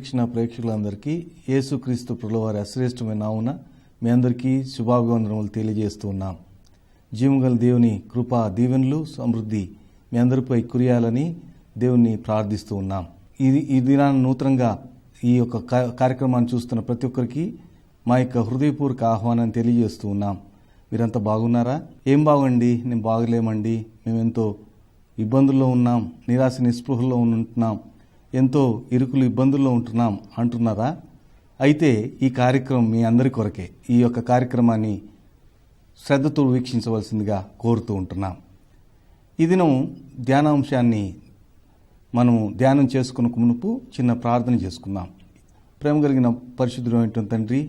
వీక్షణ ప్రేక్షకులందరికీ యేసుక్రీస్తు ప్రభువారి అశ్రేష్టమైన నామమున మీ అందరికీ శుభాభివందనములు తెలియజేస్తూ ఉన్నాం. జీవగల దేవుని కృపా దీవెనలు సమృద్ధి మీ అందరిపై కురియాలని దేవుని ప్రార్థిస్తూ ఉన్నాం. ఈ దినాన్ని నూతనంగా ఈ యొక్క కార్యక్రమాన్ని చూస్తున్న ప్రతి ఒక్కరికి మా యొక్క హృదయపూర్వక ఆహ్వానాన్ని తెలియజేస్తూ ఉన్నాం. మీరంతా బాగున్నారా? ఏం బాగండి, నేను బాగలేమండి, మేమెంతో ఇబ్బందుల్లో ఉన్నాం, నిరాశ నిస్పృహల్లో ఉంటున్నాం, ఎంతో ఇరుకులు ఇబ్బందుల్లో ఉంటున్నాం అంటున్నారా? అయితే ఈ కార్యక్రమం మీ అందరి కొరకే. ఈ యొక్క కార్యక్రమాన్ని శ్రద్ధతో వీక్షించవలసిందిగా కోరుతూ ఉంటున్నాం. ఈ దినం ధ్యానాంశాన్ని మనము ధ్యానం చేసుకున్న మునుపు చిన్న ప్రార్థన చేసుకుందాం. ప్రేమ కలిగిన పరిశుద్ధుడైనటువంటి తండ్రి,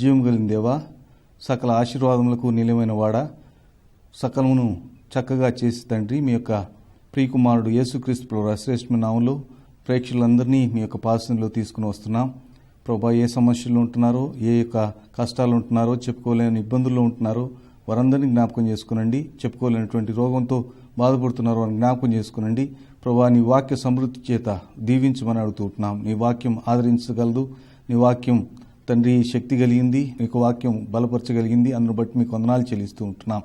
జీవం కలిగిన దేవా, సకల ఆశీర్వాదములకు నిలమైన వాడ, సకలమును చక్కగా చేసి తండ్రి, మీ యొక్క ప్రియకుమారుడు యేసుక్రీస్తు ప్రభువు శ్రేష్టమైన నామములో ప్రేక్షకులందరినీ మీ యొక్క పాసనలో తీసుకుని వస్తున్నాం. ప్రభా, ఏ సమస్యలు ఉంటున్నారో, ఏ యొక్క కష్టాలు ఉంటున్నారో, చెప్పుకోలేని ఇబ్బందుల్లో ఉంటున్నారో వారందరినీ జ్ఞాపకం చేసుకునండి. చెప్పుకోలేనటువంటి రోగంతో బాధపడుతున్నారో వారిని జ్ఞాపకం చేసుకునండి. ప్రభా, నీ వాక్య సమృద్ధి చేత దీవించమని అడుగుతుంటున్నాం. నీ వాక్యం ఆదరించగలదు, నీ వాక్యం తండ్రి శక్తి కలిగింది, నీకు వాక్యం బలపరచగలిగింది. అందును బట్టి మీకు వందనాలు చెల్లిస్తూ ఉంటున్నాం.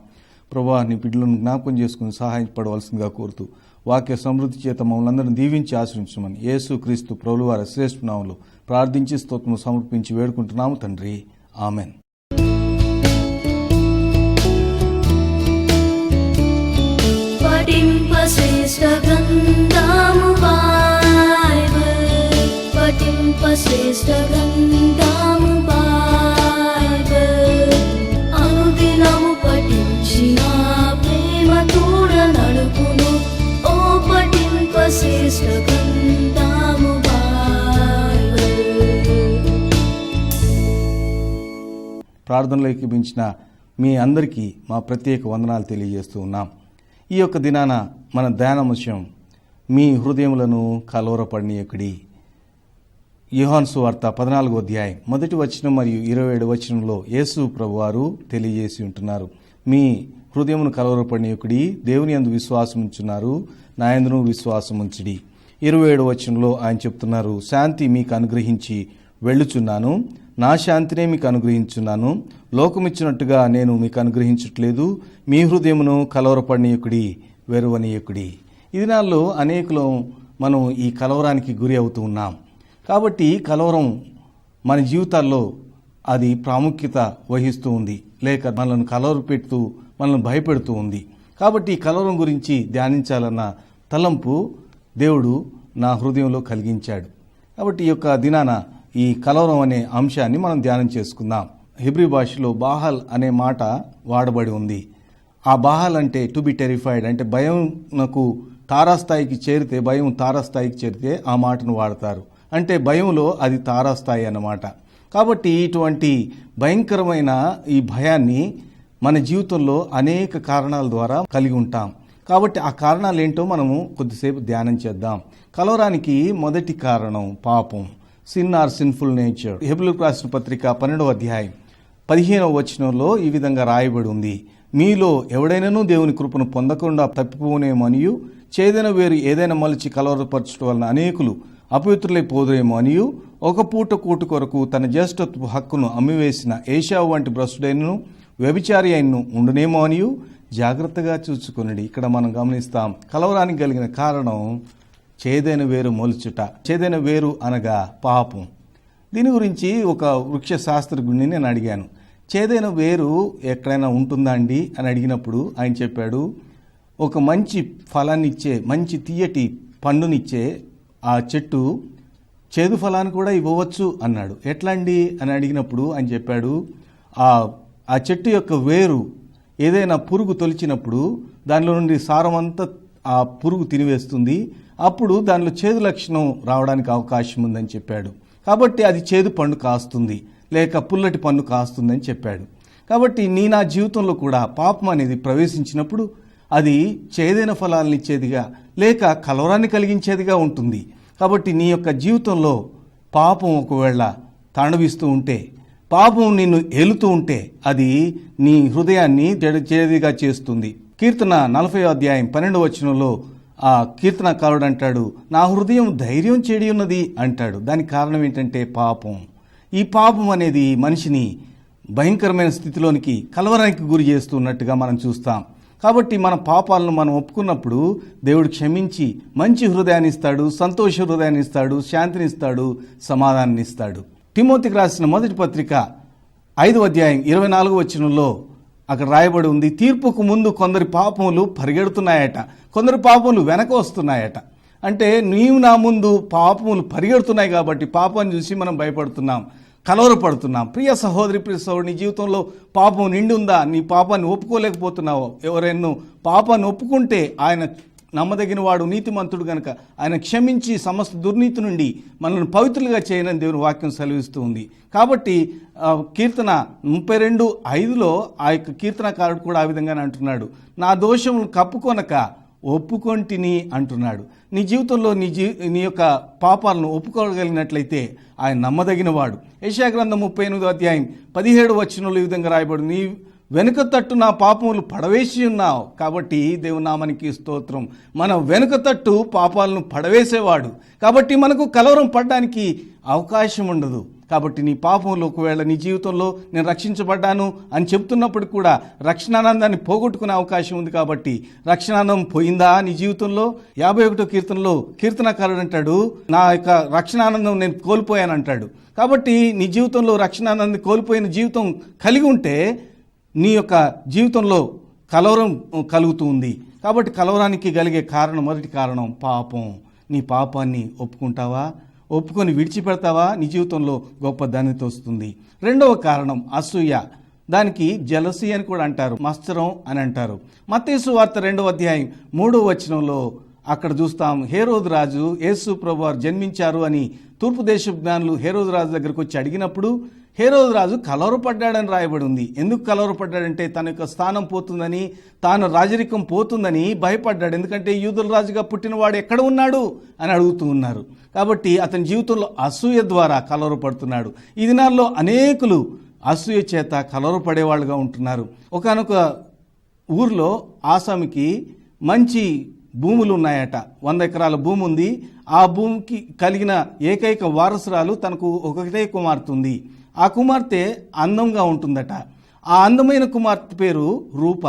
ప్రభా, నీ బిడ్డలను జ్ఞాపకం చేసుకుని సహాయపడవలసిందిగా కోరుతూ వాక్య సమృద్ధి చేత మమ్మల్ని అందరిని దీవించి ఆశ్రయించమని యేసుక్రీస్తు ప్రభువారి శ్రేష్ఠ నామములో ప్రార్థించి స్తోత్రము సమర్పించి వేడుకుంటున్నాము తండ్రి. ఆమెన్. ప్రార్థనలోకి మించిన మీ అందరికీ మా ప్రత్యేక వందనాలు తెలియజేస్తూ ఉన్నాం. ఈ యొక్క దినాన మన ధ్యానాంశం మీ హృదయములను కలవరపడనీయకుడి. యోహాను సువార్త 14వ అధ్యాయం 1వ వచనం మరియు 27వ వచనంలో యేసు ప్రభువారు తెలియజేసి ఉంటున్నారు. మీ హృదయమును కలవరపడనీయకుడి, దేవుని యందు విశ్వాసం ఉంచున్నారు, నా యందును విశ్వాసం ఉంచుడి. 27వ వచనంలో ఆయన చెప్తున్నారు, శాంతి మీకు అనుగ్రహించి వెళ్ళుచున్నాను, నా శాంతినే మీకు అనుగ్రహించున్నాను, లోకమిచ్చినట్టుగా నేను మీకు అనుగ్రహించట్లేదు. మీ హృదయమును కలవరపడనీయకుడి, వెరువనీయకుడి. ఈ దినాల్లో అనేకులు మనం ఈ కలవరానికి గురి అవుతూ ఉన్నాం. కాబట్టి కలవరం మన జీవితాల్లో అది ప్రాముఖ్యత వహిస్తూ ఉంది, లేక మనల్ని కలవరపెడుతూ మనల్ని భయపెడుతూ ఉంది. కాబట్టి ఈ కలవరం గురించి ధ్యానించాలన్న తలంపు దేవుడు నా హృదయంలో కలిగించాడు. కాబట్టి ఈ యొక్క దినాన ఈ కలవరం అనే అంశాన్ని మనం ధ్యానం చేసుకుందాం. హెబ్రీ భాషలో బాహల్ అనే మాట వాడబడి ఉంది. ఆ బాహల్ అంటే టు బి టెరిఫైడ్, అంటే భయంకు తారాస్థాయికి చేరితే, భయం తారాస్థాయికి చేరితే ఆ మాటను వాడతారు. అంటే భయంలో అది తారాస్థాయి అన్నమాట. కాబట్టి ఇటువంటి భయంకరమైన ఈ భయాన్ని మన జీవితంలో అనేక కారణాల ద్వారా కలిగి ఉంటాం. కాబట్టి ఆ కారణాలు ఏంటో మనము కొద్దిసేపు ధ్యానం చేద్దాం. కలవరానికి మొదటి కారణం పాపం, సిన్ ఆర్ సిన్ఫుల్ నేచర్. హెబ్రీయులకు రాసిన పత్రిక 12వ అధ్యాయం 15వ వచనంలో ఈ విధంగా రాయబడి ఉంది, మీలో ఎవడైనాను దేవుని కృపను పొందకుండా తప్పిపోనేమనియు, చేదైన వేరు ఏదైనా మలిచి కలవరపరచడం వలన అనేకులు అపవిత్రులైపోదురేమో అనియు, ఒక పూట కూటు కొరకు తన జ్యేష్ఠత్వ హక్కును అమ్మివేసిన ఏశావు వంటి భ్రష్టుడైనను వ్యభిచారి అయినను ఉండునేమో అనియు జాగ్రత్తగా చూసుకొనిడి. ఇక్కడ మనం గమనిస్తాం, కలవరానికి కలిగిన కారణం చేదైన వేరు మొలుచుట. చేదైన వేరు అనగా పాపం. దీని గురించి ఒక వృక్ష శాస్త్రజ్ఞుడిని నేను అడిగాను, చేదైన వేరు ఎక్కడైనా ఉంటుందా అండి అని అడిగినప్పుడు ఆయన చెప్పాడు, ఒక మంచి ఫలాన్ని ఇచ్చే, మంచి తీయటి పండునిచ్చే ఆ చెట్టు చేదు ఫలాన్ని కూడా ఇవ్వవచ్చు అన్నాడు. ఎట్లా అండి అని అడిగినప్పుడు ఆయన చెప్పాడు, ఆ చెట్టు యొక్క వేరు ఏదైనా పురుగు తొలిచినప్పుడు దానిలో నుండి సారం అంతా ఆ పురుగు తినివేస్తుంది, అప్పుడు దానిలో చేదు లక్షణం రావడానికి అవకాశం ఉందని చెప్పాడు. కాబట్టి అది చేదు పండు కాస్తుంది, లేక పుల్లటి పండు కాస్తుందని చెప్పాడు. కాబట్టి నా జీవితంలో కూడా పాపం అనేది ప్రవేశించినప్పుడు అది చేదైన ఫలాలను ఇచ్చేదిగా, లేక కలవరాన్ని కలిగించేదిగా ఉంటుంది. కాబట్టి నీ యొక్క జీవితంలో పాపం ఒకవేళ తాండవిస్తూ ఉంటే, పాపం నిన్ను ఏలుతూ ఉంటే, అది నీ హృదయాన్ని చేదుగా చేస్తుంది. కీర్తన 40వ అధ్యాయం 12వ వచనంలో ఆ కీర్తనకారుడు అంటాడు, నా హృదయం ధైర్యం చెడి ఉన్నది అంటాడు. దానికి కారణం ఏంటంటే పాపం. ఈ పాపం అనేది మనిషిని భయంకరమైన స్థితిలోనికి, కలవరానికి గురి చేస్తున్నట్టుగా మనం చూస్తాం. కాబట్టి మన పాపాలను మనం ఒప్పుకున్నప్పుడు దేవుడు క్షమించి మంచి హృదయాన్ని ఇస్తాడు, సంతోష హృదయాన్ని ఇస్తాడు, శాంతినిస్తాడు, సమాధానాన్ని ఇస్తాడు. తిమోతికి రాసిన మొదటి పత్రిక 5వ అధ్యాయం 24వ వచనంలో అక్కడ రాయబడి ఉంది, తీర్పుకు ముందు కొందరి పాపములు పరిగెడుతున్నాయట, కొందరి పాపములు వెనక వస్తున్నాయట. అంటే నీవు నా ముందు పాపములు పరిగెడుతున్నాయి కాబట్టి పాపాన్ని చూసి మనం భయపడుతున్నాం, కలవరపడుతున్నాం. ప్రియ సహోదరి, ప్రియ సహోదరుడు, నీ జీవితంలో పాపం నిండి ఉందా? నీ పాపాన్ని ఒప్పుకోలేకపోతున్నావు. ఎవరైనా పాపాన్ని ఒప్పుకుంటే ఆయన నమ్మదగిన వాడు, నీతిమంతుడు గనుక ఆయన క్షమించి సమస్త దుర్నీతి నుండి మనల్ని పవిత్రులుగా చేయనని దేవుని వాక్యం సెలవిస్తూ ఉంది. కాబట్టి కీర్తన 32:5లో ఆ యొక్క కీర్తనకారుడు కూడా ఆ విధంగానే అంటున్నాడు, నా దోషములు కప్పుకొనక ఒప్పుకొంటిని అంటున్నాడు. నీ జీవితంలో నీ యొక్క పాపాలను ఒప్పుకోగలిగినట్లయితే ఆయన నమ్మదగిన వాడు. యెషయా గ్రంథం 38వ అధ్యాయం 17వ వచనంలో ఈ విధంగా రాయబడి, నీ వెనుక తట్టు నా పాపములు పడవేసి ఉన్నావు. కాబట్టి దేవుని నామానికి స్తోత్రం. మన వెనుక తట్టు పాపాలను పడవేసేవాడు. కాబట్టి మనకు కలవరం పడడానికి అవకాశం ఉండదు. కాబట్టి నీ పాపంలో ఒకవేళ నీ జీవితంలో నేను రక్షించబడ్డాను అని చెప్తున్నప్పుడు కూడా రక్షణానందాన్ని పోగొట్టుకునే అవకాశం ఉంది. కాబట్టి రక్షణానందం పోయిందా నీ జీవితంలో? 51వ కీర్తనలో కీర్తనకారుడు అంటాడు, నా యొక్క రక్షణానందం నేను కోల్పోయాను అంటాడు. కాబట్టి నీ జీవితంలో రక్షణానందం కోల్పోయిన జీవితం కలిగి ఉంటే నీ యొక్క జీవితంలో కలవరం కలుగుతూ ఉంది. కాబట్టి కలవరానికి కలిగే కారణం, మొదటి కారణం పాపం. నీ పాపాన్ని ఒప్పుకుంటావా? ఒప్పుకొని విడిచిపెడతావా? నీ జీవితంలో గొప్ప ధన్యత వస్తుంది. రెండవ కారణం అసూయ. దానికి జలసీ అని కూడా అంటారు, మత్సరం అని అంటారు. మత్తయి సువార్త 2వ అధ్యాయం 3వ వచనంలో అక్కడ చూస్తాం, హేరోదు రాజు యేసు ప్రభువారు జన్మించారు అని తూర్పు దేశపు జ్ఞానులు హేరోదు రాజు దగ్గరకు వచ్చి అడిగినప్పుడు హేరోదు రాజు కలవరపడ్డాడని రాయబడి ఉంది. ఎందుకు కలవరపడ్డాడంటే తన యొక్క స్థానం పోతుందని, తాను రాజరికం పోతుందని భయపడ్డాడు. ఎందుకంటే యూదుల రాజుగా పుట్టినవాడు ఎక్కడ ఉన్నాడు అని అడుగుతూ ఉన్నారు. కాబట్టి అతని జీవితంలో అసూయ ద్వారా కలవరపడుతున్నాడు. ఈ దినాల్లో అనేకులు అసూయ చేత కలవరపడేవాళ్ళుగా ఉంటున్నారు. ఒకానొక ఊర్లో ఆసామికి మంచి భూములు ఉన్నాయట. 100 ఎకరాల భూమి ఉంది. ఆ భూమికి కలిగిన ఏకైక వారసురాలు తనకు ఒకటే కుమార్తె ఉంది. ఆ కుమార్తె అందంగా ఉంటుందట. ఆ అందమైన కుమార్తె పేరు రూప.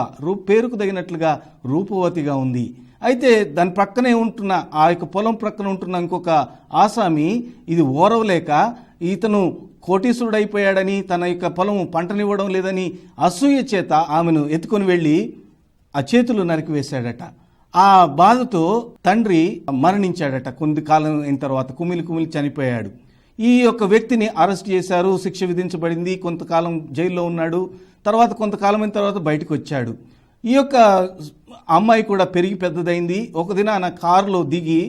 పేరుకు తగినట్లుగా రూపవతిగా ఉంది. అయితే దాని ప్రక్కనే ఉంటున్న ఆ యొక్క పొలం ప్రక్కన ఉంటున్న ఇంకొక ఆసామి ఇది ఓరవలేక ఇతను కోటీశ్వరుడైపోయాడని, తన యొక్క పొలం పంటనివ్వడం లేదని అసూయ చేత ఆమెను ఎత్తుకొని వెళ్ళి ఆ చేతులు నరికివేశాడట. ఆ బాధతో తండ్రి మరణించాడట. కొద్ది కాలం అయిన తర్వాత కుమిలి చనిపోయాడు. ఈ యొక్క వ్యక్తిని అరెస్ట్ చేశారు, శిక్ష విధించబడింది, కొంతకాలం జైల్లో ఉన్నాడు. తర్వాత కొంతకాలం అయిన తర్వాత బయటకు వచ్చాడు. ఈ యొక్క అమ్మాయి కూడా పెరిగి పెద్దదైంది. ఒక దినాన కారులో దిగి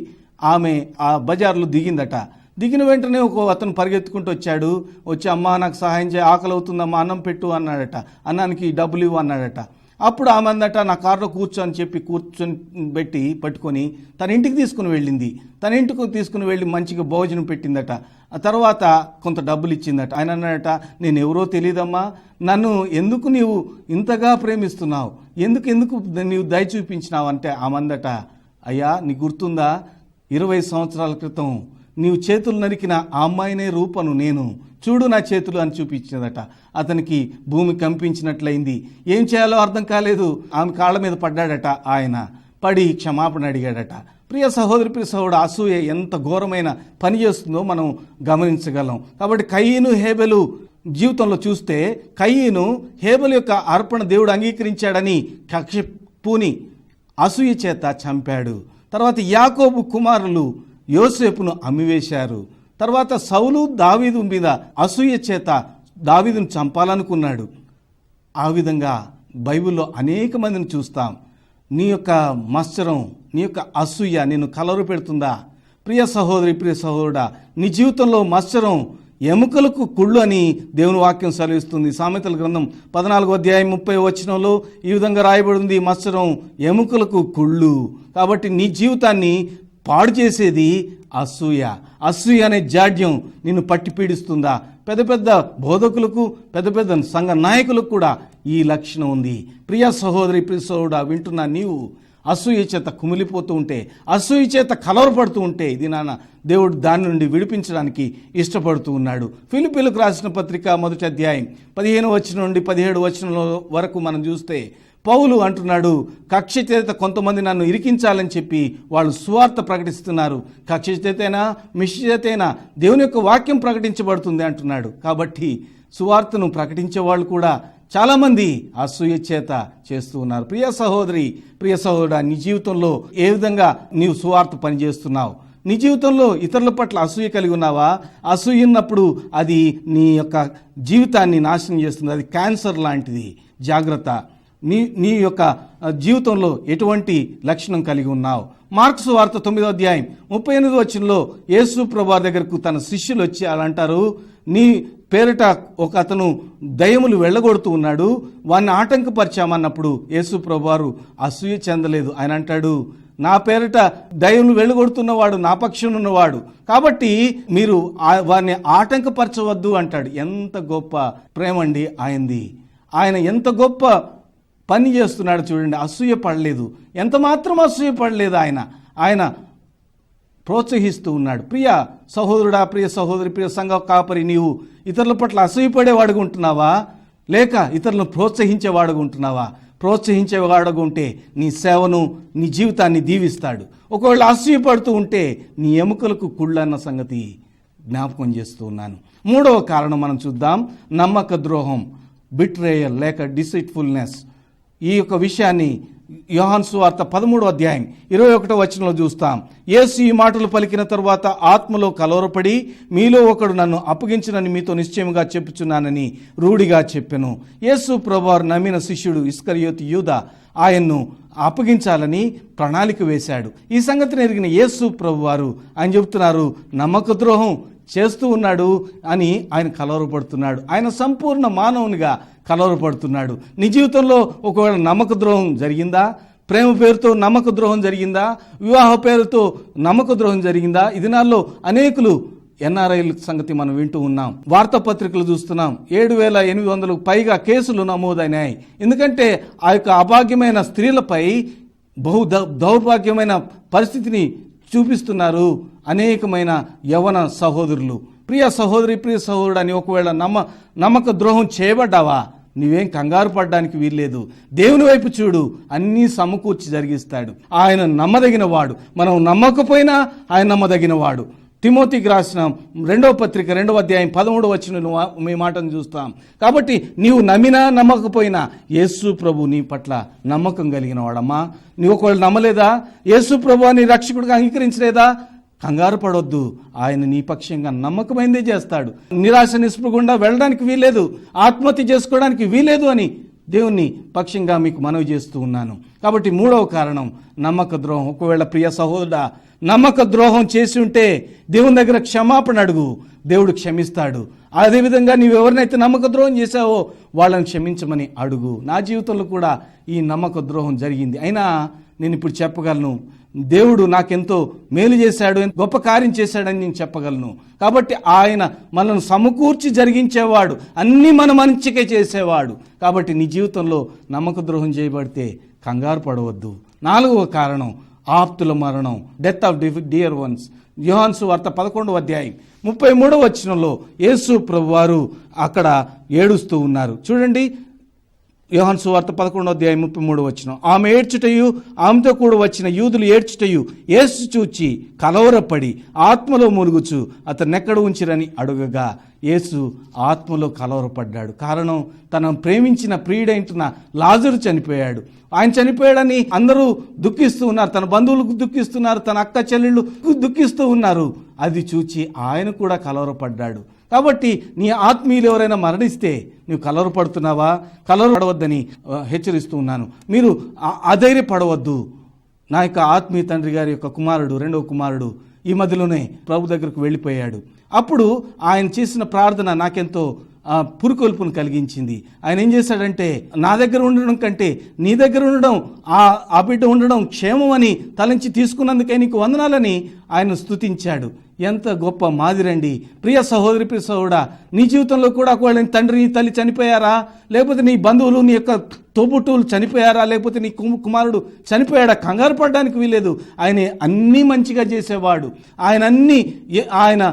ఆమె ఆ బజార్లో దిగిందట. దిగిన వెంటనే ఒక అతను పరిగెత్తుకుంటూ వచ్చాడు. వచ్చి, అమ్మా నాకు సహాయం చేయ, ఆకలి అవుతుందమ్మా, అన్నం పెట్టు అన్నాడట. అన్నానికి డబ్బులు ఇవ్వు అన్నాడట. అప్పుడు ఆమె అందట నా కారులో కూర్చో అని చెప్పి కూర్చొని పెట్టి పట్టుకొని తన ఇంటికి తీసుకుని వెళ్ళింది. తన ఇంటికి తీసుకుని వెళ్ళి మంచిగా భోజనం పెట్టిందట. ఆ తర్వాత కొంత డబ్బులు ఇచ్చిందట. ఆయన అన్నాడట, నేను ఎవరో తెలియదమ్మా, నన్ను ఎందుకు నీవు ఇంతగా ప్రేమిస్తున్నావు, ఎందుకు నీవు దయ చూపించినావు అంటే ఆమె అందట, అయ్యా నీకు గుర్తుందా 20 సంవత్సరాల క్రితం నీవు చేతులు నరికిన ఆ అమ్మాయినే రూపను నేను, చూడు నా చేతులు అని చూపించిందట. అతనికి భూమి కంపించినట్లయింది. ఏం చేయాలో అర్థం కాలేదు. ఆమె కాళ్ళ మీద పడ్డాడట. ఆయన పడి క్షమాపణ అడిగాడట. ప్రియ సహోదరుడు, అసూయ ఎంత ఘోరమైన పని చేస్తుందో మనం గమనించగలం. కాబట్టి కయీను హేబెలు జీవితంలో చూస్తే కయీను హేబెలు యొక్క అర్పణ దేవుడు అంగీకరించాడని కక్ష పూని అసూయ చేత చంపాడు. తర్వాత యాకోబు కుమారులు యోసేపును అమ్మివేశారు. తర్వాత సౌలు దావీదు మీద అసూయ చేత దావీదును చంపాలనుకున్నాడు. ఆ విధంగా బైబిల్లో అనేక మందిని చూస్తాం. నీ యొక్క మత్సరం, నీ యొక్క అసూయ నిన్ను కలవర పెడుతుందా? ప్రియ సహోదరుడా, నీ జీవితంలో మత్సరం ఎముకలకు కుళ్ళు అని దేవుని వాక్యం సెలవిస్తుంది. సామెతల గ్రంథం 14వ అధ్యాయం 30వ వచనంలో ఈ విధంగా రాయబడింది, మత్సరం ఎముకలకు కుళ్ళు. కాబట్టి నీ జీవితాన్ని పాడు చేసేది అసూయ. అసూయ అనే జాడ్యం నిన్ను పట్టి పీడిస్తుందా? పెద్ద పెద్ద బోధకులకు, పెద్ద పెద్ద సంఘ నాయకులకు కూడా ఈ లక్షణం ఉంది. ప్రియ సహోదరుడా, వింటున్నా నీవు అసూయ చేత కుమిలిపోతూ ఉంటే, అసూయ చేత కలవరపడుతూ ఉంటే ఇది నాన్న దేవుడు దాని నుండి విడిపించడానికి ఇష్టపడుతూ ఉన్నాడు. ఫిలిప్పీలకు రాసిన పత్రిక 1వ అధ్యాయం 15వ వచనం నుండి 17వ వచనం వరకు మనం చూస్తే పౌలు అంటున్నాడు, కక్ష చేత కొంతమంది నన్ను ఇరికించాలని చెప్పి వాళ్ళు సువార్త ప్రకటిస్తున్నారు. కక్ష చేతైనా మిష చేతైనా దేవుని యొక్క వాక్యం ప్రకటించబడుతుంది అంటున్నాడు. కాబట్టి సువార్తను ప్రకటించే వాళ్ళు కూడా చాలామంది అసూయ చేత చేస్తూ ఉన్నారు. ప్రియ సహోదరి, ప్రియ సహోదరుడా, నీ జీవితంలో ఏ విధంగా నీవు సువార్త పనిచేస్తున్నావు? నీ జీవితంలో ఇతరుల పట్ల అసూయ కలిగి ఉన్నావా? అసూయ ఉన్నప్పుడు అది నీ యొక్క జీవితాన్ని నాశనం చేస్తుంది. అది క్యాన్సర్ లాంటిది. జాగ్రత్త. నీ యొక్క జీవితంలో ఎటువంటి లక్షణం కలిగి ఉన్నావు? మార్కు సువార్త 9వ అధ్యాయం 38వ వచనంలో యేసు ప్రభువారి దగ్గరకు తన శిష్యులు వచ్చి అలా అంటారు, నీ పేరిట ఒక అతను దయ్యములు వెళ్ళగొడుతూ ఉన్నాడు, వాడిని ఆటంకపరిచామన్నప్పుడు యేసు ప్రభువారు అసూయ చెందలేదు. ఆయన అంటాడు, నా పేరిట దయ్యములు వెళ్ళగొడుతున్నవాడు నా పక్షం ఉన్నవాడు, కాబట్టి మీరు వారిని ఆటంకపరచవద్దు అంటాడు. ఎంత గొప్ప ప్రేమ అండి ఆయనది! ఆయన ఎంత గొప్ప పని చేస్తున్నాడు చూడండి. అసూయ పడలేదు, ఎంత మాత్రం అసూయ పడలేదు. ఆయన ప్రోత్సహిస్తూ ఉన్నాడు. ప్రియ సహోదరుడా, ప్రియ సహోదరి, ప్రియ సంఘ కాపరి, నీవు ఇతరుల పట్ల అసూయపడేవాడుగా ఉంటున్నావా? లేక ఇతరులను ప్రోత్సహించేవాడుగా ఉంటున్నావా? ప్రోత్సహించేవాడుగా ఉంటే నీ సేవను, నీ జీవితాన్ని దీవిస్తాడు. ఒకవేళ అసూయపడుతూ ఉంటే నీ ఎముకలకు కుళ్ళన్న సంగతి జ్ఞాపకం చేస్తూ ఉన్నాను. 3వ కారణం మనం చూద్దాం. నమ్మక ద్రోహం, బిట్రేయల్ లేక డిసైట్ఫుల్నెస్. ఈ యొక్క విషయాన్ని యోహాను సువార్త 13వ అధ్యాయం 21వ వచనంలో చూస్తాం. యేసు ఈ మాటలు పలికిన తరువాత ఆత్మలో కలవరపడి, మీలో ఒకడు నన్ను అప్పగించునని మీతో నిశ్చయముగా చెప్పుచున్నానని రూఢిగా చెప్పెను. యేసు ప్రభువారు నమ్మిన శిష్యుడు ఇస్కరియోతు యూదా ఆయన్ను అప్పగించాలని ప్రణాళిక వేశాడు. ఈ సంగతిని ఎరిగిన యేసు ప్రభువారు ఆయన చెబుతున్నారు, నమ్మక ద్రోహం చేస్తూ ఉన్నాడు అని ఆయన కలవరపడుతున్నాడు. ఆయన సంపూర్ణ మానవునిగా కలవరపడుతున్నాడు. నీ జీవితంలో ఒకవేళ నమ్మక ద్రోహం జరిగిందా? ప్రేమ పేరుతో నమ్మక ద్రోహం జరిగిందా? వివాహ పేరుతో నమ్మక ద్రోహం జరిగిందా? ఈ దినాల్లో అనేకులు ఎన్ఆర్ఐల సంగతి మనం వింటూ ఉన్నాం. వార్తాపత్రికలు చూస్తున్నాం. 7,800 పైగా కేసులు నమోదైనాయి. ఎందుకంటే ఆ యొక్క అభాగ్యమైన స్త్రీలపై బహు దౌర్భాగ్యమైన పరిస్థితిని చూపిస్తున్నారు అనేకమైన యవన సహోదరులు. ప్రియ సహోదరి, ప్రియ సహోదరుడని ఒకవేళ నమ్మక ద్రోహం చేయబడ్డావా? నువ్వేం కంగారు పడడానికి వీల్లేదు. దేవుని వైపు చూడు, అన్నీ సమకూర్చి జరిగిస్తాడు. ఆయన నమ్మదగిన వాడు. మనం నమ్మకపోయినా ఆయన నమ్మదగిన వాడు. తిమోతికి రాసిన 2వ పత్రిక 2వ అధ్యాయం 13వ వచనంలో మీ మాటను చూస్తాం. కాబట్టి నీవు నమ్మినా నమ్మకపోయినా యేసు ప్రభు నీ పట్ల నమ్మకం కలిగిన వాడమ్మా. నీవు ఒకవేళ నమ్మలేదా? యేసు ప్రభు నీ రక్షకుడిగా అంగీకరించలేదా? కంగారు పడొద్దు. ఆయన నీ పక్షంగా నమ్మకమైందే చేస్తాడు. నిరాశ నిస్పృహకుండా వెళ్ళడానికి వీలేదు, ఆత్మహత్య చేసుకోవడానికి వీలేదు అని దేవుని పక్షంగా మీకు మనవి చేస్తూ ఉన్నాను. కాబట్టి 3వ కారణం నమ్మక ద్రోహం. ఒకవేళ ప్రియ సహోదరుడా నమ్మక ద్రోహం చేసి ఉంటే దేవుని దగ్గర క్షమాపణ అడుగు, దేవుడు క్షమిస్తాడు. అదేవిధంగా నీవు ఎవరినైతే నమ్మక ద్రోహం చేశావో వాళ్ళని క్షమించమని అడుగు. నా జీవితంలో కూడా ఈ నమ్మక ద్రోహం జరిగింది. అయినా నేను ఇప్పుడు చెప్పగలను, దేవుడు నాకెంతో మేలు చేశాడు, గొప్ప కార్యం చేశాడని నేను చెప్పగలను. కాబట్టి ఆయన మనల్ని సమకూర్చి జరిగించేవాడు, అన్నీ మన మంచికే చేసేవాడు. కాబట్టి నీ జీవితంలో నమ్మక ద్రోహం చేయబడితే కంగారు పడవద్దు. 4వ కారణం ఆప్తుల మరణం, డెత్ ఆఫ్ డియర్ వన్స్. యోహాను సువార్త 11వ అధ్యాయం 33వ వచనంలో యేసు ప్రభువారు అక్కడ ఏడుస్తూ ఉన్నారు. చూడండి, యోహాను సువార్త 11వ అధ్యాయం 33వ వచనం. ఆమె ఏడ్చుటయు ఆమెతో కూడా వచ్చిన యూదులు ఏడ్చుటయు యేసు చూచి కలవరపడి ఆత్మలో మునుగుచు అతన్నెక్కడ ఉంచిరని అడుగగా యేసు ఆత్మలో కలవరపడ్డాడు. కారణం, తన ప్రేమించిన ప్రియుడైన లాజరు చనిపోయాడు. ఆయన చనిపోయాడని అందరూ దుఃఖిస్తూ ఉన్నారు, తన బంధువులకు దుఃఖిస్తున్నారు, తన అక్క చెల్లెళ్ళు దుఃఖిస్తూ ఉన్నారు. అది చూచి ఆయన కూడా కలవరపడ్డాడు. కాబట్టి నీ ఆత్మీయులు ఎవరైనా మరణిస్తే నువ్వు కలవరపడుతున్నావా? కలవరపడవద్దని హెచ్చరిస్తూ ఉన్నాను. మీరు అధైర్యపడవద్దు. నా యొక్క ఆత్మీయ తండ్రి గారి యొక్క కుమారుడు, 2వ కుమారుడు ఈ మధ్యలోనే ప్రభు దగ్గరకు వెళ్ళిపోయాడు. అప్పుడు ఆయన చేసిన ప్రార్థన నాకెంతో పురుకొల్పును కలిగించింది. ఆయన ఏం చేశాడంటే, నా దగ్గర ఉండడం కంటే నీ దగ్గర ఉండడం, ఆ బిడ్డ ఉండడం క్షేమం అని తలంచి తీసుకున్నందుకే నీకు వందనాలని ఆయన స్తుతించాడు. ఎంత గొప్ప మాదిరండి. ప్రియ సహోదరి, ప్రియ సహోదరుడా, నీ జీవితంలో కూడా ఒకవేళ నీ తండ్రి నీ తల్లి చనిపోయారా, లేకపోతే నీ బంధువులు నీ యొక్క తోబుట్టువులు చనిపోయారా, లేకపోతే నీ కుమారుడు చనిపోయాడా, కంగారు పడడానికి వీలేదు. ఆయన అన్నీ మంచిగా చేసేవాడు. ఆయన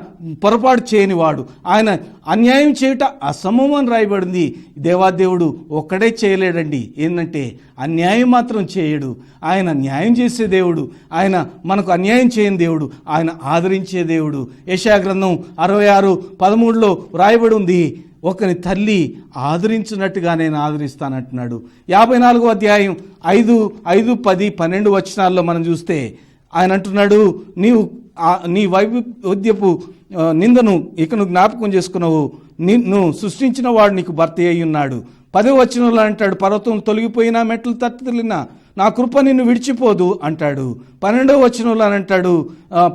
పొరపాటు చేయనివాడు. ఆయన అన్యాయం చేయుట అసమం అని రాయబడింది. దేవాదేవుడు ఒక్కడే చేయలేడండి. ఏంటంటే అన్యాయం మాత్రం చేయడు. ఆయన న్యాయం చేసే దేవుడు. ఆయన మనకు అన్యాయం చేయని దేవుడు. ఆయన ఆదరించే దేవుడు. యెషయా గ్రంథం 66:13 రాయబడి ఉంది, ఒకని తల్లి ఆదరించినట్టుగా నేను ఆదరిస్తానంటున్నాడు. 54వ అధ్యాయం 5, 10, 12 వచనాల్లో మనం చూస్తే ఆయన అంటున్నాడు, నీ వైవిధ్యపు నిందను ఇక నువ్వు జ్ఞాపకం చేసుకున్నావు, నిన్ను సృష్టించిన వాడు నీకు భర్త అయి ఉన్నాడు. 10వ వచనంలో అంటాడు, పర్వతం తొలగిపోయినా మెట్లు తట్టుతలినా నా కృప నిన్ను విడిచిపోదు అంటాడు. 12వ వచనంలో అని అంటాడు,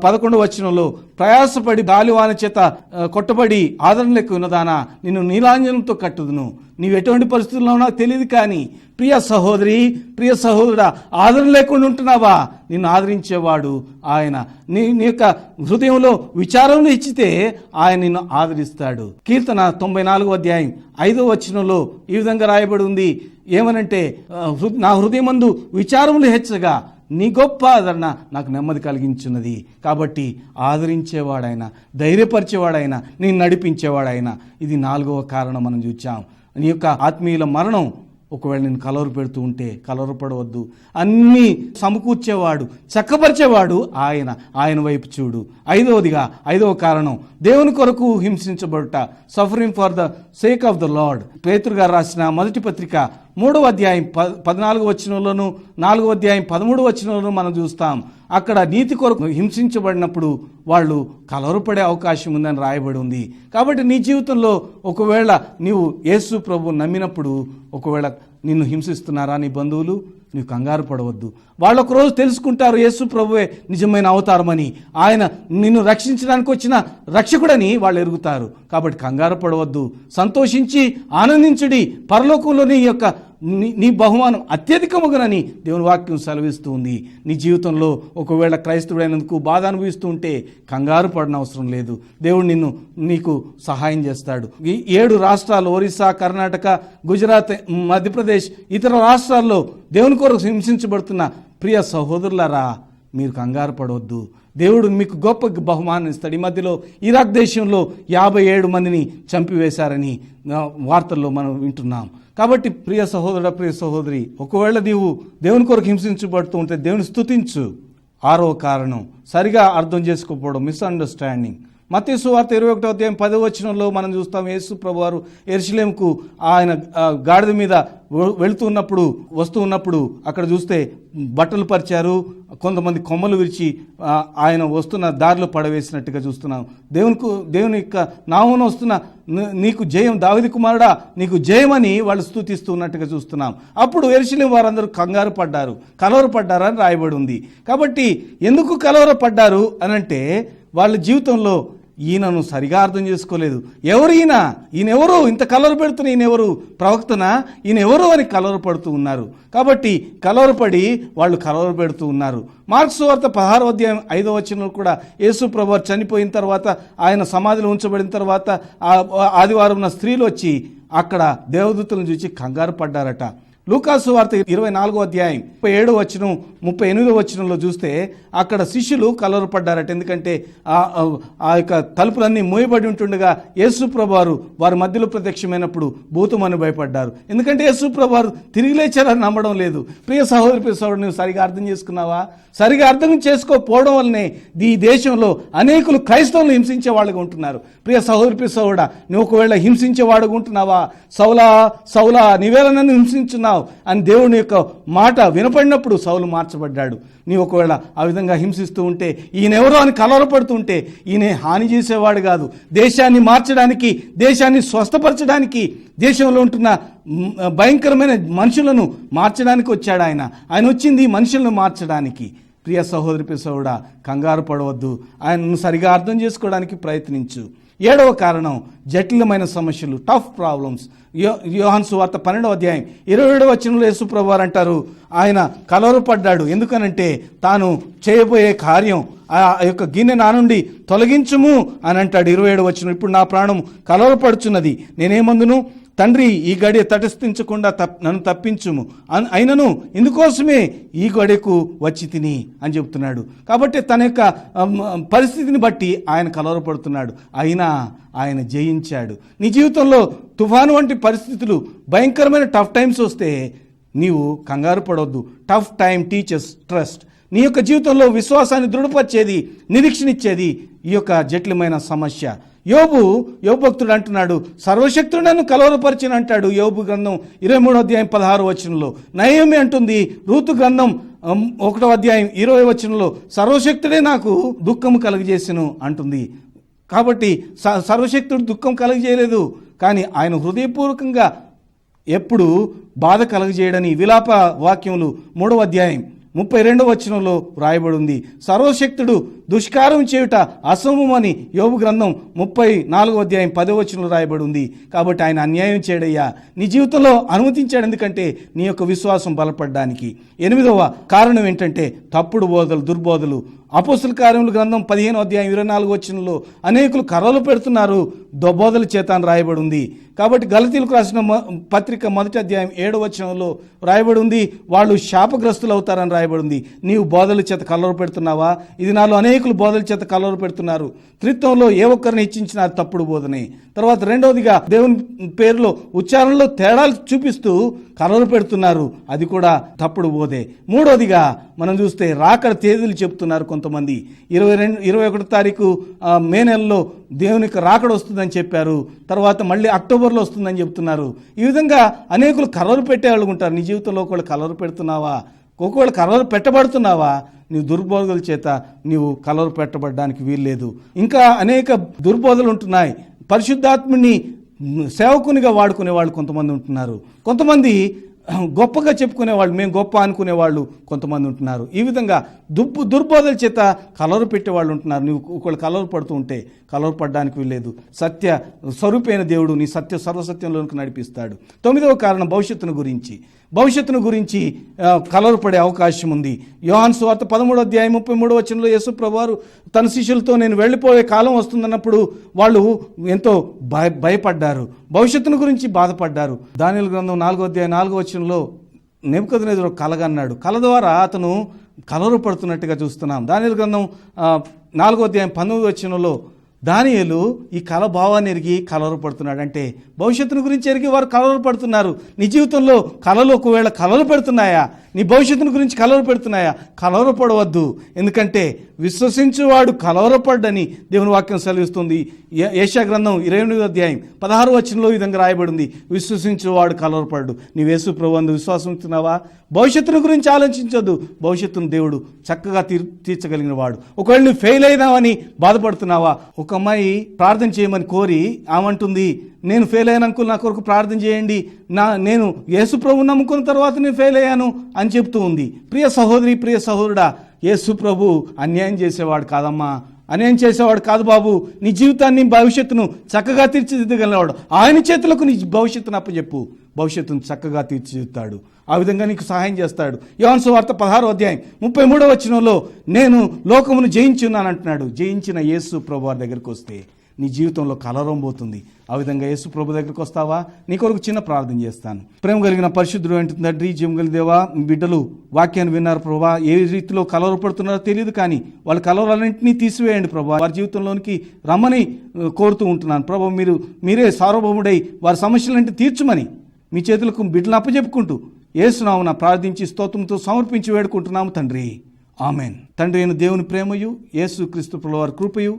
11వ వచనంలో ప్రయాసపడి గాలివాన చేత కొట్టబడి ఆదరణ లెక్క ఉన్నదానా నిన్ను నీలాంజనంతో కట్టుదును. నీవు ఎటువంటి పరిస్థితుల్లో ఉన్నావు తెలియదు, కానీ ప్రియ సహోదరి, ప్రియ సహోదరుడా, ఆదరణ లేకుండా ఉంటున్నావా? నిన్ను ఆదరించేవాడు ఆయన. నీ యొక్క హృదయంలో విచారం ఇచ్చితే ఆయన నిన్ను ఆదరిస్తాడు. కీర్తన 94వ అధ్యాయం 5వ వచనంలో ఈ విధంగా రాయబడి ఉంది, ఏమనంటే నా హృదయమందు విచారములు హెచ్చగా నీ గొప్ప ఆదరణ నాకు నెమ్మది కలిగించున్నది. కాబట్టి ఆదరించేవాడైనా, ధైర్యపరిచేవాడైనా, నేను నడిపించేవాడైనా. ఇది 4వ కారణం మనం చూచాం. నీ యొక్క ఆత్మీయుల మరణం ఒకవేళ నేను కలవరు పెడుతూ ఉంటే కలవరపడవద్దు. అన్నీ సమకూర్చేవాడు, చక్కపరిచేవాడు ఆయన వైపు చూడు. 5వ కారణం దేవుని కొరకు హింసించబడుట, suffering for the sake of the Lord. పేతురు గారు రాసిన మొదటి పత్రిక 3వ అధ్యాయం 14వ వచనంలోను 4వ అధ్యాయం 13వ వచనంలోను మనం చూస్తాం. అక్కడ నీతి కొరకు హింసించబడినప్పుడు వాళ్ళు కలవరపడే అవకాశం ఉందని రాయబడి ఉంది. కాబట్టి నీ జీవితంలో ఒకవేళ నీవు యేసు ప్రభు నమ్మినప్పుడు ఒకవేళ నిన్ను హింసిస్తున్నారా నీ బంధువులు, నీవు కంగారు పడవద్దు. వాళ్ళు ఒకరోజు తెలుసుకుంటారు యేసు ప్రభువే నిజమైన అవతారమని, ఆయన నిన్ను రక్షించడానికి వచ్చిన రక్షకుడని వాళ్ళు ఎరుగుతారు. కాబట్టి కంగారు పడవద్దు, సంతోషించి ఆనందించుడి. పరలోకంలో నీ బహుమానం అత్యధికముగానని దేవుని వాక్యం సెలవిస్తూ ఉంది. నీ జీవితంలో ఒకవేళ క్రైస్తవుడైనందుకు బాధ అనుభవిస్తూ ఉంటే కంగారు పడిన అవసరం లేదు. దేవుడు నీకు సహాయం చేస్తాడు. ఈ 7 రాష్ట్రాలు, ఒరిస్సా, కర్ణాటక, గుజరాత్, మధ్యప్రదేశ్, ఇతర రాష్ట్రాల్లో దేవుని కొరకు హింసించబడుతున్న ప్రియ సహోదరులారా, మీరు కంగారు పడవద్దు. దేవుడు మీకు గొప్ప బహుమానం ఇస్తాడు. ఈ మధ్యలో ఇరాక్ దేశంలో 57 మందిని చంపివేశారని వార్తల్లో మనం వింటున్నాం. కాబట్టి ప్రియ సహోదరుడు, ప్రియ సహోదరి, ఒకవేళ నీవు దేవుని కొరకు హింసించబడుతూ ఉంటే దేవుని స్తుతించు. 6వ కారణం సరిగా అర్థం చేసుకోకపోవడం, మిస్అండర్స్టాండింగ్. మత్తయి సువార్త 21వ అధ్యాయం 10వ వచనంలో మనం చూస్తాం, యేసు ప్రభువారు యెరూషలేముకు ఆయన గాడిద మీద వస్తూ ఉన్నప్పుడు అక్కడ చూస్తే బట్టలు పరిచారు, కొంతమంది కొమ్మలు విరిచి ఆయన వస్తున్న దారిలో పడవేసినట్టుగా చూస్తున్నాం. దేవుని యొక్క నామమున వస్తున్న నీకు జయం, దావీదు కుమారుడా నీకు జయమని వాళ్ళు స్తుతిస్తున్నట్టుగా చూస్తున్నాం. అప్పుడు యెరూషలేము వారందరూ కంగారు పడ్డారు, కలవరపడ్డారు అని రాయబడి ఉంది. కాబట్టి ఎందుకు కలవరపడ్డారు అనంటే వాళ్ళ జీవితంలో ఈయనను సరిగా అర్థం చేసుకోలేదు. ఈయనెవరు ఇంత కలవర పెడుతున్న, ఈయనెవరు ప్రవక్తనా, ఈయనెవరు అని కలవరపడుతూ ఉన్నారు. కాబట్టి కలవరపడి వాళ్ళు కలవర పెడుతూ ఉన్నారు. మార్కు సువార్త 16వ అధ్యాయం 5వ వచనంలో కూడా యేసు ప్రభువు చనిపోయిన తర్వాత, ఆయన సమాధిలో ఉంచబడిన తర్వాత ఆదివారం స్త్రీలు వచ్చి అక్కడ దేవదూతలను చూసి కంగారు పడ్డారట. లూకాసు వార్త 24వ అధ్యాయం 37వ వచనం 38వ వచనంలో చూస్తే అక్కడ శిష్యులు కలవరపడ్డారట. ఎందుకంటే ఆ యొక్క తలుపులన్నీ మూయబడి ఉంటుండగా యేసు ప్రభువారు వారి మధ్యలో ప్రత్యక్షమైనప్పుడు భూతమని భయపడ్డారు. ఎందుకంటే యేసు ప్రభువారు తిరిగి లేచారని నమ్మడం లేదు. ప్రియ సహోదరి, ప్రియ సహోదరుడు, నువ్వు సరిగా అర్థం చేసుకున్నావా? సరిగా అర్థం చేసుకోకపోవడం వల్లనే ఈ దేశంలో అనేకులు క్రైస్తవులను హింసించే వాళ్ళగా ఉంటున్నారు. ప్రియ సహోదరి, ప్రియ సహోదరుడా, నువ్వు ఒకవేళ హింసించేవాడుగా ఉంటున్నావా? సౌలా నీవేళ నన్ను హింసించున్నావు అని దేవుని యొక్క మాట వినపడినప్పుడు సౌలు మార్చబడ్డాడు. నీవు ఒకవేళ ఆ విధంగా హింసిస్తూ ఉంటే, ఈయనెవరో అని కలవరపడుతూ ఉంటే, ఈయన హాని చేసేవాడు కాదు. దేశాన్ని మార్చడానికి, దేశాన్ని స్వస్థపరచడానికి, దేశంలో ఉంటున్న భయంకరమైన మనుషులను మార్చడానికి వచ్చాడు ఆయన. వచ్చింది మనుషులను మార్చడానికి. ప్రియ సహోదరి, ప్రియ సహోదరుడా, కంగారు పడవద్దు. ఆయనను సరిగా అర్థం చేసుకోవడానికి ప్రయత్నించు. 7వ కారణం జటిలమైన సమస్యలు, టఫ్ ప్రాబ్లమ్స్. యోహాను సువార్త 12వ అధ్యాయం 27వ వచనంలో యేసు ప్రభువారు అంటారు, ఆయన కలవరపడ్డాడు. ఎందుకనంటే తాను చేయబోయే కార్యం ఆ యొక్క గిన్నె నా నుండి తొలగించుము అని అంటాడు. 27 వచనం, ఇప్పుడు నా ప్రాణం కలవరపడుచున్నది, నేనేమందును, తండ్రి ఈ గడియ తటస్థించకుండా నన్ను తప్పించుము, అయినను ఇందుకోసమే ఈ గడియకు వచ్చి తిని అని చెప్తున్నాడు. కాబట్టి తన యొక్క పరిస్థితిని బట్టి ఆయన కలవరపడుతున్నాడు, అయినా ఆయన జయించాడు. నీ జీవితంలో తుఫాను వంటి పరిస్థితులు, భయంకరమైన టఫ్ టైమ్స్ వస్తే నీవు కంగారు పడవద్దు. Tough time teachers trust. నీ యొక్క జీవితంలో విశ్వాసాన్ని దృఢపరిచేది, నిరీక్షణ ఇచ్చేది ఈ యొక్క జటిలమైన సమస్య. యోబు భక్తుడు అంటున్నాడు, సర్వశక్తుడు నన్ను కలవరపరిచిన అంటాడు యోబు గ్రంథం 23వ అధ్యాయం 16వ వచనంలో. నయోమి అంటుంది రూతు గ్రంథం 1వ అధ్యాయం 20వ వచనంలో, సర్వశక్తుడే నాకు దుఃఖము కలుగజేసెను అంటుంది. కాబట్టి సర్వశక్తుడు దుఃఖం కలుగజేయలేదు, కానీ ఆయన హృదయపూర్వకంగా ఎప్పుడు బాధ కలుగజేయడని విలాప వాక్యములు 3వ అధ్యాయం 32వ వచనంలో రాయబడి ఉంది. సర్వశక్తుడు దుష్కారం చేయుట అసమమని యోబు గ్రంథం 34వ అధ్యాయం 10వ వచనంలో రాయబడి ఉంది. కాబట్టి ఆయన అన్యాయం చేయడయ్యా నీ జీవితంలో అనుమతించాడు, ఎందుకంటే నీ యొక్క విశ్వాసం బలపడడానికి. 8వ కారణం ఏంటంటే తప్పుడు బోధలు, దుర్బోధలు. అపోస్తుల కార్యముల గ్రంథం 15వ అధ్యాయం 24వ వచనంలో అనేకులు కర్రలు పెడుతున్నారు దుర్బోధల చేత అని రాయబడి ఉంది. కాబట్టి గలతీయులకు రాసిన పత్రిక 1వ అధ్యాయం 7వ వచనంలో రాయబడి ఉంది, వాళ్ళు శాపగ్రస్తులు అవుతారని రాయబడి ఉంది. నీవు బోధల చేత కలవర పెడుతున్నావా? ఇది నాలో అనేకులు బోధల చేత కలవర పెడుతున్నారు. త్రిత్వంలో ఏ ఒక్కరిని హెచ్చించినా తప్పుడు బోధనే. తర్వాత రెండవదిగా దేవుని పేరులో ఉచ్చారణలో తేడాలు చూపిస్తూ కలవర పెడుతున్నారు, అది కూడా తప్పుడు బోధే. మూడవదిగా మనం చూస్తే రాకడ తేదీలు చెప్తున్నారు కొంతమంది. 21వ తారీఖు మే నెలలో దేవునికి రాకడ వస్తుందని చెప్పారు, తర్వాత మళ్ళీ అక్టోబర్లో వస్తుందని చెప్తున్నారు. ఈ విధంగా అనేకులు కలవర పెట్టేవాళ్ళు ఉంటారు. నీ జీవితంలో ఒకళ్ళు కలవర పెడుతున్నావా? ఒకవేళ కలవర పెట్టబడుతున్నావా? నీవు దుర్బోధల చేత నీవు కలవర పెట్టబడడానికి వీల్లేదు. ఇంకా అనేక దుర్బోధలు ఉంటున్నాయి. పరిశుద్ధాత్ముని సేవకునిగా వాడుకునే వాళ్ళు కొంతమంది ఉంటున్నారు. కొంతమంది గొప్పగా చెప్పుకునేవాళ్ళు, మేము గొప్ప అనుకునేవాళ్ళు కొంతమంది ఉంటున్నారు. ఈ విధంగా దుర్బోధల చేత కలవర పెట్టేవాళ్ళు ఉంటున్నారు. నువ్వు ఒకళ్ళు కలవర పడుతూ ఉంటే కలవర పడడానికి వీల్లేదు. సత్య స్వరూపైన దేవుడు నీ సర్వసత్యంలోనికి నడిపిస్తాడు. 9వ కారణం భవిష్యత్తును గురించి కలవరపడే అవకాశం ఉంది. యోహాను సువార్త 13వ అధ్యాయం 33వ వచనంలో యేసు ప్రభువారు తన శిష్యులతో నేను వెళ్ళిపోయే కాలం వస్తుందన్నప్పుడు వాళ్ళు ఎంతో భయపడ్డారు, భవిష్యత్తును గురించి బాధపడ్డారు. దానియేలు గ్రంథం 4వ అధ్యాయం 4వ వచనంలో నెబుకద్నెజరు కలగన్నాడు. కల ద్వారా అతను కలవరపడుతున్నట్టుగా చూస్తున్నాం. దానియేలు గ్రంథం 4వ అధ్యాయం 19వ వచనంలో దానియేలు ఈ కల భావాన్ని ఎరిగి కలవరపడుతున్నాడు. అంటే భవిష్యత్తును గురించి ఎరిగి వారు కలవరపడుతున్నారు. నీ జీవితంలో కలలు ఒకవేళ కలవర పెడుతున్నాయా? నీ భవిష్యత్తును గురించి కలవర పెడుతున్నాయా? కలవరపడవద్దు, ఎందుకంటే విశ్వసించువాడు కలవరపడ్డని దేవుని వాక్యం సెలవిస్తుంది. యెషయా గ్రంథం 28వ అధ్యాయం 16వ వచనంలో ఈ విధంగా రాయబడింది, విశ్వసించువాడు కలవరపడ్డు. నీవు యేసు ప్రభువునందు విశ్వాసం ఉంటున్నావా? భవిష్యత్తును గురించి ఆలోచించొద్దు, భవిష్యత్తును దేవుడు చక్కగా తీర్చగలిగిన వాడు. ఒకవేళ నువ్వు ఫెయిల్ అయినావని బాధపడుతున్నావా? ఒక అమ్మాయి ప్రార్థన చేయమని కోరి ఆమంటుంది, నేను ఫెయిల్ అయిన అంకుల్ నా కొరకు ప్రార్థన చేయండి, నేను యేసు ప్రభువుని నమ్ముకున్న తర్వాత నేను ఫెయిల్ అయ్యాను అని చెప్తూ ఉంది. ప్రియ సహోదరి, ప్రియ సహోదరుడా, యేసు ప్రభు అన్యాయం చేసేవాడు కాదమ్మా, అన్యాయం చేసేవాడు కాదు బాబు. నీ జీవితాన్ని, భవిష్యత్తును చక్కగా తీర్చిదిద్దగలిగినవాడు. ఆయన చేతులకు నీ భవిష్యత్తును అప్పచెప్పు, భవిష్యత్తును చక్కగా తీర్చిదిద్దుతాడు. ఆ విధంగా నీకు సహాయం చేస్తాడు. యోహాను సువార్త 16వ అధ్యాయం 33వ వచనంలో నేను లోకమును జయించున్నాను అంటున్నాడు. జయించిన యేసు ప్రభు వారి దగ్గరికి వస్తే నీ జీవితంలో కలవరం పోతుంది. ఆ విధంగా యేసు ప్రభు దగ్గరికి వస్తావా? నీ కొరకు చిన్న ప్రార్థన చేస్తాను. ప్రేమ కలిగిన పరిశుద్ధుడు అంటే తండ్రి, జీవగల దేవా, బిడ్డలు వాక్యాన్ని విన్నారు ప్రభా. ఏ రీతిలో కలవరపడుతున్నారో తెలియదు, కానీ వాళ్ళ కలవరాలన్నింటినీ తీసివేయండి ప్రభా. వారి జీవితంలోనికి రమ్మని కోరుతూ ఉంటున్నాను ప్రభా. మీరే సార్వభౌముడై వారి సమస్యలంటే తీర్చుమని మీ చేతులకు బిడ్డలను అప్పచెప్పుకుంటూ యేసునామమున ప్రార్థించి స్తోత్రంతో సమర్పించి వేడుకుంటున్నాము తండ్రి, ఆమెన్. తండ్రి అయిన దేవుని ప్రేమయు, యేసు క్రీస్తు ప్రభువు వారి కృపయు,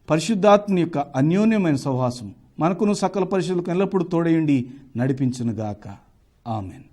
పరిశుద్ధాత్మని యొక్క అన్యోన్యమైన సహవాసం మనకును సకల పరిశుద్ధులకు ఎల్లప్పుడూ తోడయుండి నడిపించునుగాక. ఆమెన్.